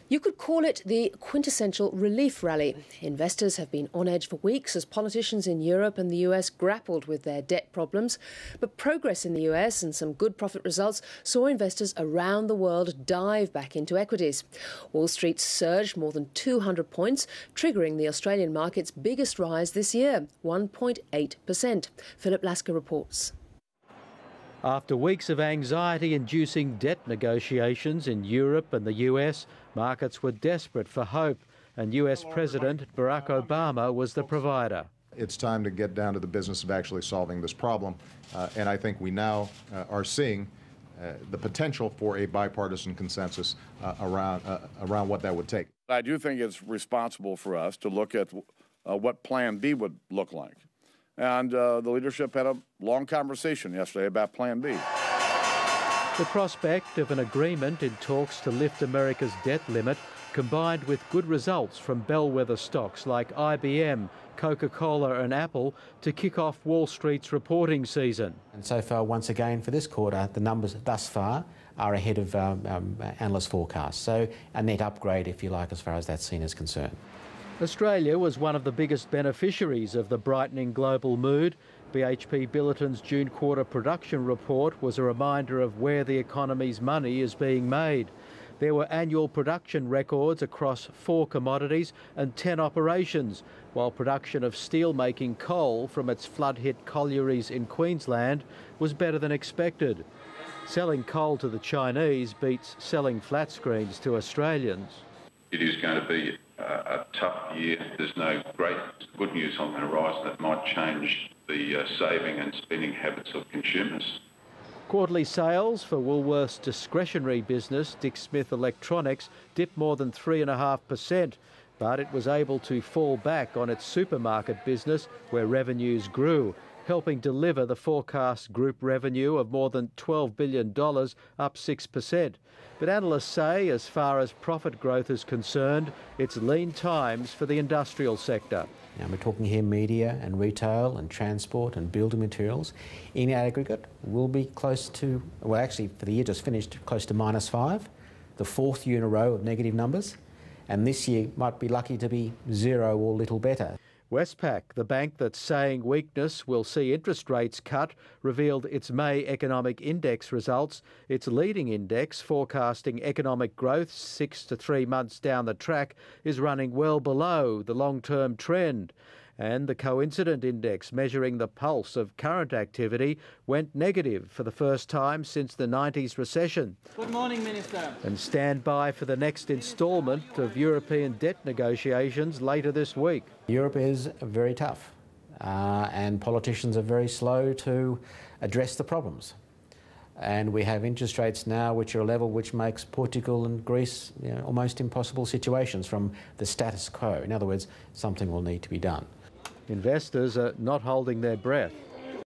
You could call it the quintessential relief rally. Investors have been on edge for weeks as politicians in Europe and the US grappled with their debt problems. But progress in the US and some good profit results saw investors around the world dive back into equities. Wall Street surged more than 200 points, triggering the Australian market's biggest rise this year, 1.8%. Philip Lasker reports. After weeks of anxiety-inducing debt negotiations in Europe and the US, markets were desperate for hope, and US President Barack Obama was the provider. It's time to get down to the business of actually solving this problem, and I think we now are seeing the potential for a bipartisan consensus around what that would take. I do think it's responsible for us to look at what Plan B would look like. And the leadership had a long conversation yesterday about Plan B. The prospect of an agreement in talks to lift America's debt limit, combined with good results from bellwether stocks like IBM, Coca-Cola and Apple, to kick off Wall Street's reporting season. And so far, once again, for this quarter, the numbers thus far are ahead of analyst forecasts. So a net upgrade, if you like, as far as that scene is concerned. Australia was one of the biggest beneficiaries of the brightening global mood. BHP Billiton's June quarter production report was a reminder of where the economy's money is being made. There were annual production records across 4 commodities and 10 operations, while production of steel-making coal from its flood-hit collieries in Queensland was better than expected. Selling coal to the Chinese beats selling flat screens to Australians. It is going to be a tough year. There's no great good news on the horizon that might change the saving and spending habits of consumers. Quarterly sales for Woolworths' discretionary business, Dick Smith Electronics, dipped more than 3.5%, but it was able to fall back on its supermarket business where revenues grew, helping deliver the forecast group revenue of more than $12 billion, up 6%. But analysts say, as far as profit growth is concerned, it's lean times for the industrial sector. Now we're talking here media and retail and transport and building materials. In aggregate, we'll be close to, well actually for the year just finished, close to -5, the 4th year in a row of negative numbers. And this year might be lucky to be 0 or little better. Westpac, the bank that's saying weakness will see interest rates cut, revealed its May economic index results. Its leading index, forecasting economic growth 6 to 3 months down the track, is running well below the long-term trend. And the coincident index, measuring the pulse of current activity, went negative for the first time since the 90s recession. Good morning, Minister. And stand by for the next instalment of European debt negotiations later this week. Europe is very tough and politicians are very slow to address the problems. And we have interest rates now which are a level which makes Portugal and Greece almost impossible situations from the status quo. In other words, something will need to be done. Investors are not holding their breath.